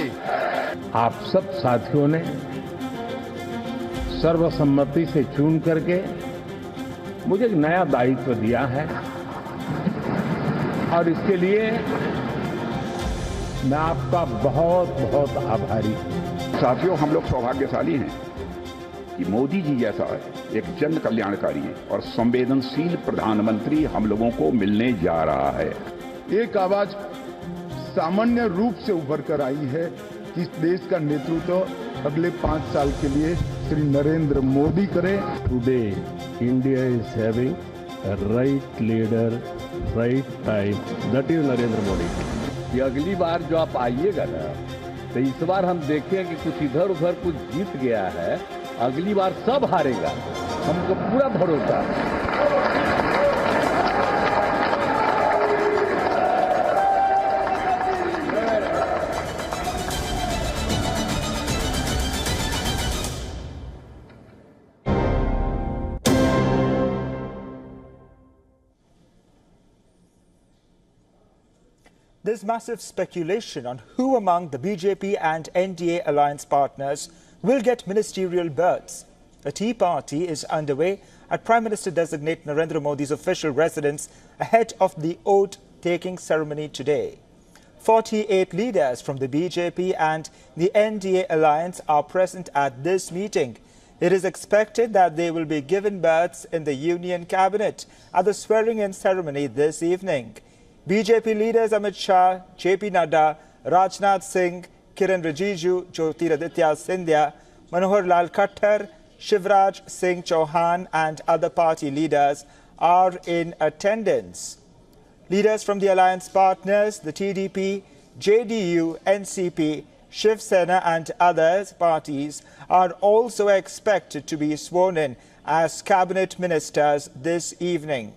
आप सब साथियों ने सर्वसम्मति से चुन करके मुझे एक नया दायित्व दिया है और इसके लिए मैं आपका बहुत बहुत आभारी हूं। साथियों, हम लोग सौभाग्यशाली हैं कि मोदी जी जैसा एक जन कल्याणकारी और संवेदनशील प्रधानमंत्री हम लोगों को मिलने जा रहा है। एक आवाज सामान्य रूप से उभर कर आई है कि इस देश का नेतृत्व अगले 5 साल के लिए श्री नरेंद्र मोदी करें। Today India is having a right leader, right time. That is Narendra Modi. कि अगली बार जो आप आइएगा ना, तो इस बार हम देखें कि कुछ इधर उधर कुछ जीत गया है, अगली बार सब हारेगा, हमको पूरा भरोसा है। There's massive speculation on who among the BJP and NDA alliance partners will get ministerial berths. A tea party is underway at Prime Minister-designate Narendra Modi's official residence ahead of the oath-taking ceremony today. 48 leaders from the BJP and the NDA alliance are present at this meeting. It is expected that they will be given berths in the Union Cabinet at the swearing-in ceremony this evening. BJP leaders Amit Shah, JP Nada, Rajnath Singh, Kiran Rijiju, Jyotiraditya Scindia, Manohar Lal Khattar, Shivraj Singh Chauhan and other party leaders are in attendance. Leaders from the alliance partners, the TDP, JDU, NCP, Shiv Sena and other parties are also expected to be sworn in as cabinet ministers this evening.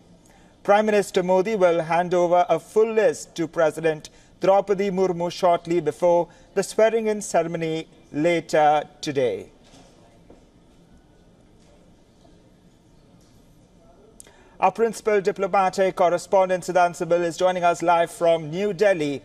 Prime Minister Modi will hand over a full list to President Draupadi Murmu shortly before the swearing-in ceremony later today. Our principal diplomatic correspondent Siddhant Sibil is joining us live from New Delhi.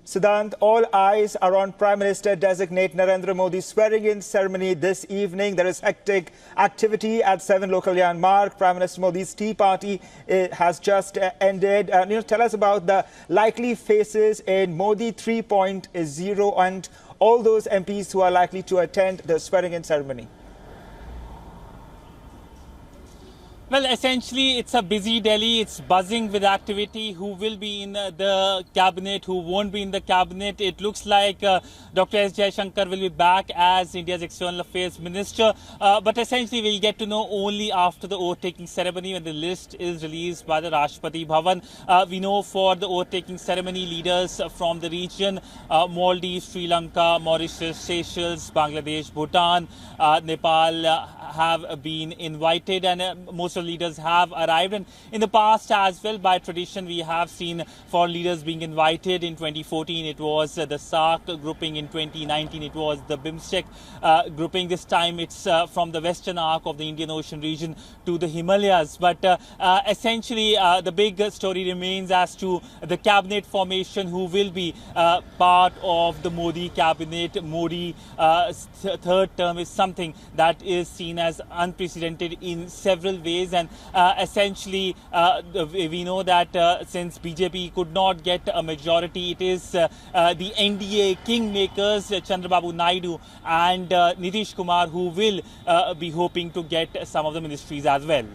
Siddhant, all eyes are on Prime Minister-designate Narendra Modi's swearing-in ceremony this evening. There is hectic activity at 7 Local Mark. Prime Minister Modi's tea party has just ended. Tell us about the likely faces in Modi 3.0 and all those MPs who are likely to attend the swearing-in ceremony. Well, essentially, it's a busy Delhi. It's buzzing with activity. Who will be in the cabinet, who won't be in the cabinet. It looks like Dr. S. Jaishankar will be back as India's External Affairs Minister. But essentially, we'll get to know only after the oath-taking ceremony when the list is released by the Rashtrapati Bhavan. We know for the oath-taking ceremony, leaders from the region, Maldives, Sri Lanka, Mauritius, Seychelles, Bangladesh, Bhutan, Nepal have been invited, and most of leaders have arrived. And in the past as well, by tradition, we have seen for leaders being invited. In 2014, it was the SAARC grouping. In 2019, it was the BIMSTEC grouping. This time, it's from the western arc of the Indian Ocean region to the Himalayas. But essentially, the big story remains as to the cabinet formation, who will be part of the Modi cabinet. Modi's third term is something that is seen as unprecedented in several ways. And essentially, we know that since BJP could not get a majority, it is the NDA kingmakers, Chandrababu Naidu and Nitish Kumar, who will be hoping to get some of the ministries as well.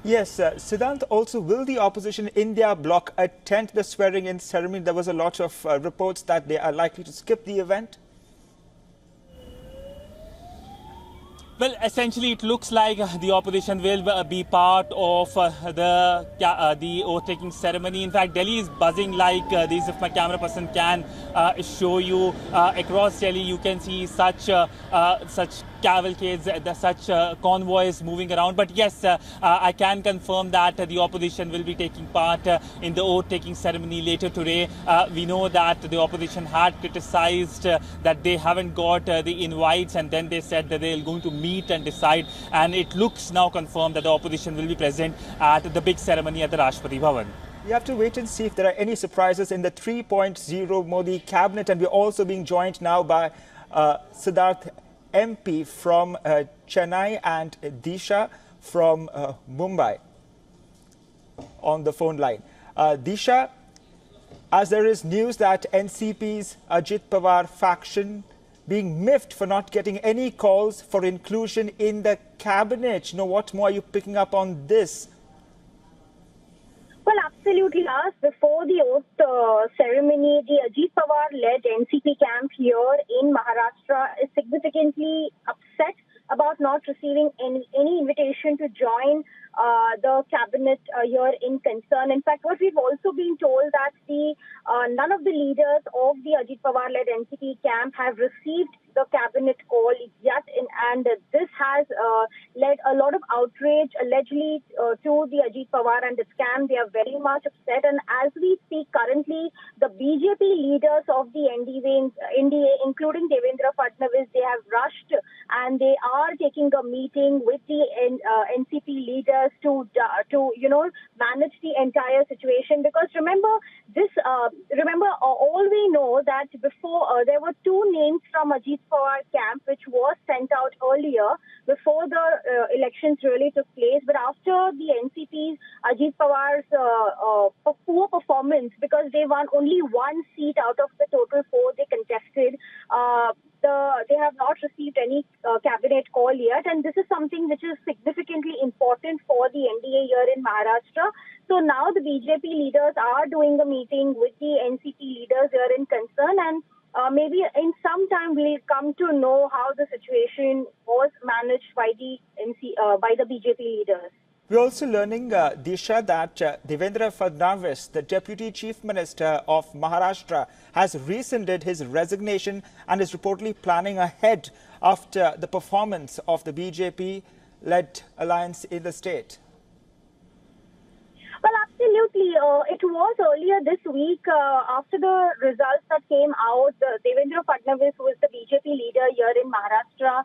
Yes, Siddhant, also, will the opposition India bloc attend the swearing-in ceremony? There was a lot of reports that they are likely to skip the event. Well, essentially, it looks like the opposition will be part of the oath-taking ceremony. In fact, Delhi is buzzing like this. If my camera person can show you across Delhi, you can see such cavalcades, such convoys moving around. But yes, I can confirm that the opposition will be taking part in the oath-taking ceremony later today. We know that the opposition had criticized that they haven't got the invites, and then they said that they're going to meet and decide. And it looks now confirmed that the opposition will be present at the big ceremony at the Rashtrapati Bhavan. We have to wait and see if there are any surprises in the 3.0 Modi cabinet, and we're also being joined now by Siddharth MP from Chennai and Disha from Mumbai on the phone line. Disha, as there is news that NCP's Ajit Pawar faction being miffed for not getting any calls for inclusion in the cabinet. What more are you picking up on this? Well, absolutely, Lars. Before the oath ceremony, the Ajit Pawar-led NCP camp here in Maharashtra is significantly upset about not receiving any invitation to join the cabinet here in concern. In fact, what we've also been told that none of the leaders of the Ajit Pawar-led NCP camp have received the cabinet call yet, and this has led a lot of outrage allegedly to the Ajit Pawar and his camp. They are very much upset, and as we speak currently, the BJP leaders of the NDA, including Devendra Fadnavis, they have rushed and they are taking a meeting with the NCP leaders to manage the entire situation. Because remember, all we know that before there were two names from Ajit Pawar camp which was sent out earlier before the elections really took place. But after the NCP's Ajit Pawar's poor performance, because they won only one seat out of the total four they contested, they have not received any cabinet call yet, and this is something which is significantly important for the NDA here in Maharashtra. So now the BJP leaders are doing a meeting with the NCP leaders here in concern, and maybe in some time we'll come to know how the situation was managed by the BJP leaders. We're also learning, Disha, that Devendra Fadnavis, the Deputy Chief Minister of Maharashtra, has rescinded his resignation and is reportedly planning ahead after the performance of the BJP-led alliance in the state. Well, absolutely. It was earlier this week after the results that came out, Devendra Fadnavis, who is the BJP leader here in Maharashtra,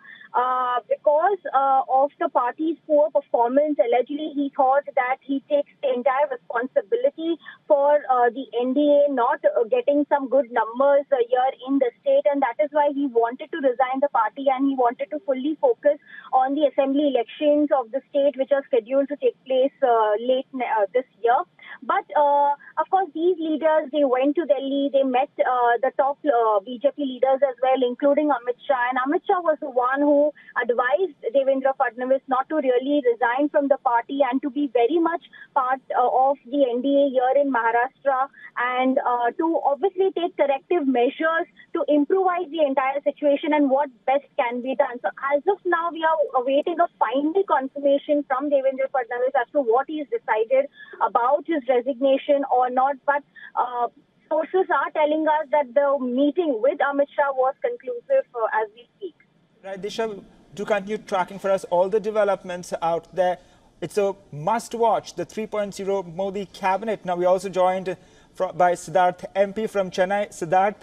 because of the party's poor performance, allegedly he thought that he takes the entire responsibility for the NDA not getting some good numbers here in the state, and that is why he wanted to resign the party and he wanted to fully focus on the assembly elections of the state, which are scheduled to take place late this year. But of course, these leaders, they went to Delhi, they met the top BJP leaders as well, including Amit Shah. And Amit Shah was the one who advised Devendra Fadnavis not to really resign from the party and to be very much part of the NDA here in Maharashtra, and to obviously take corrective measures to improvise the entire situation and what best can be done. So as of now, we are awaiting a final confirmation from Devendra Fadnavis as to what he has decided about his resignation or not. But sources are telling us that the meeting with Amit Shah was conclusive as we speak. Right, Disha, to continue tracking for us all the developments out there. It's a must-watch, the 3.0 Modi cabinet. Now, we're also joined by Siddharth MP from Chennai. Siddharth,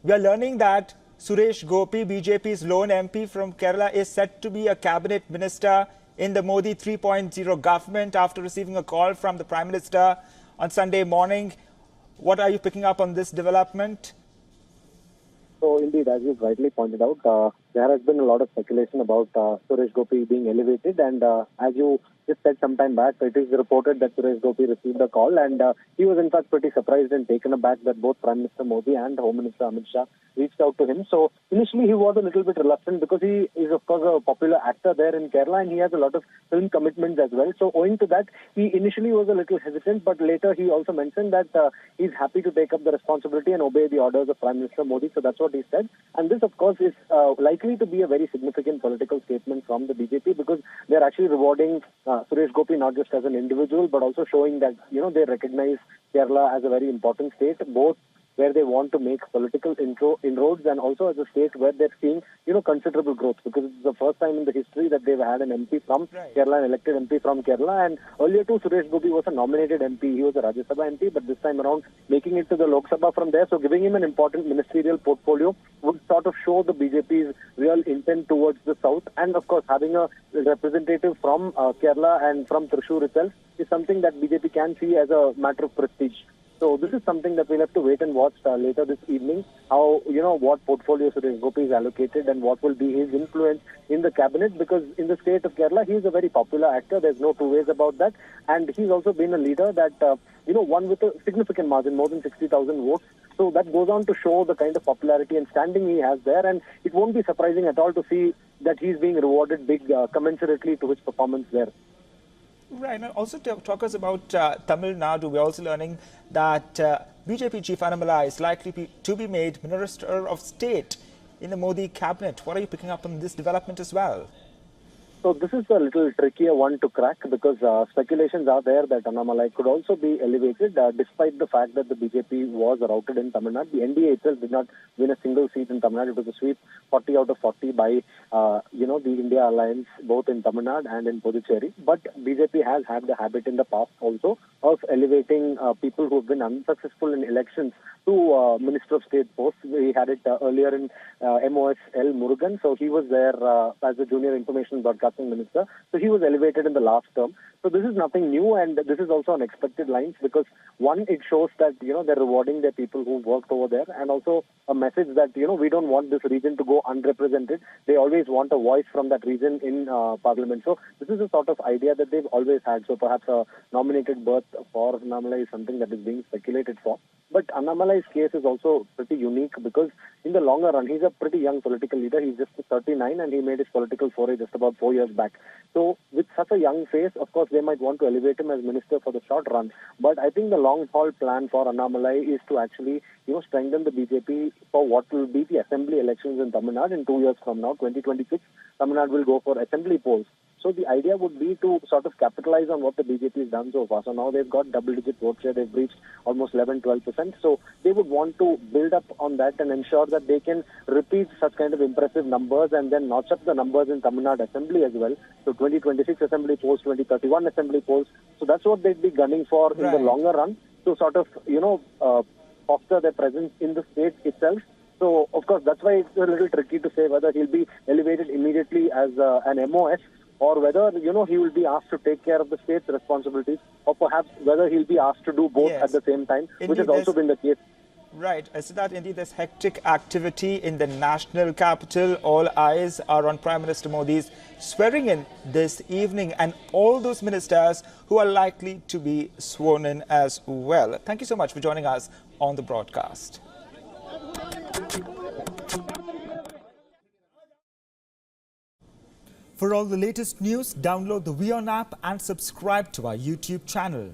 we are learning that Suresh Gopi, BJP's lone MP from Kerala, is set to be a cabinet minister in the Modi 3.0 government after receiving a call from the Prime Minister on Sunday morning. What are you picking up on this development? So indeed, as you've rightly pointed out, there has been a lot of speculation about Suresh Gopi being elevated, and as you just said some time back, it is reported that Suresh Gopi received a call, and he was in fact pretty surprised and taken aback that both Prime Minister Modi and Home Minister Amit Shah reached out to him. So initially he was a little bit reluctant because he is of course a popular actor there in Kerala, and he has a lot of film commitments as well. So owing to that, he initially was a little hesitant, but later he also mentioned that he's happy to take up the responsibility and obey the orders of Prime Minister Modi. So that's what he said. And this of course is likely to be a very significant political statement from the BJP, because they're actually rewarding Suresh Gopi not just as an individual, but also showing that, they recognize Kerala as a very important state, both where they want to make political inroads, and also as a state where they're seeing, considerable growth, because it's the first time in the history that they've had an MP from Kerala, an elected MP from Kerala. And earlier too, Suresh Gopi was a nominated MP. He was a Rajya Sabha MP, but this time around making it to the Lok Sabha from there. So giving him an important ministerial portfolio would sort of show the BJP's real intent towards the south. And of course, having a representative from Kerala and from Thrissur itself is something that BJP can see as a matter of prestige. So this is something that we'll have to wait and watch later this evening, how, what portfolio Suresh Gopi is allocated and what will be his influence in the cabinet, because in the state of Kerala, he is a very popular actor. There's no two ways about that. And he's also been a leader that, won with a significant margin, more than 60,000 votes. So that goes on to show the kind of popularity and standing he has there. And it won't be surprising at all to see that he's being rewarded big commensurately to his performance there. Right, and also talk us about Tamil Nadu. We're also learning that BJP Chief Annamalai is likely to be made Minister of State in the Modi cabinet. What are you picking up on this development as well? So this is a little trickier one to crack, because speculations are there that Annamalai could also be elevated, despite the fact that the BJP was routed in Tamil Nadu. The NDA itself did not win a single seat in Tamil Nadu. It was a sweep 40 out of 40 by, the India Alliance, both in Tamil Nadu and in Puducherry. But BJP has had the habit in the past also of elevating people who have been unsuccessful in elections to Minister of State posts. We had it earlier in MOS L. Murugan. So he was there as a junior information broadcasting minister. So he was elevated in the last term. So this is nothing new, and this is also on expected lines, because one, it shows that, they're rewarding their people who worked over there, and also a message that, we don't want this region to go unrepresented. They always want a voice from that region in parliament. So this is a sort of idea that they've always had. So perhaps a nominated berth for Annamalai is something that is being speculated for. But Annamalai's case is also pretty unique, because in the longer run, he's a pretty young political leader. He's just 39, and he made his political foray just about 4 years back. So with such a young face, of course, they might want to elevate him as minister for the short run. But I think the long-haul plan for Annamalai is to actually, strengthen the BJP for what will be the assembly elections in Tamil Nadu in 2 years from now, 2026. Tamil Nadu will go for assembly polls. So the idea would be to sort of capitalize on what the BJP has done so far. So now they've got double-digit vote share. They've reached almost 11-12%. So they would want to build up on that and ensure that they can repeat such kind of impressive numbers and then notch up the numbers in Tamil Nadu Assembly as well. So 2026 Assembly polls, 2031 Assembly polls. So that's what they'd be gunning for in the longer run, to sort of, foster their presence in the state itself. So, of course, that's why it's a little tricky to say whether he'll be elevated immediately as an MOS, or whether, he will be asked to take care of the state's responsibilities, or perhaps whether he'll be asked to do both at the same time, which has also been the case. Right. So that indeed there's hectic activity in the national capital. All eyes are on Prime Minister Modi's swearing in this evening, and all those ministers who are likely to be sworn in as well. Thank you so much for joining us on the broadcast. For all the latest news, download the WION app and subscribe to our YouTube channel.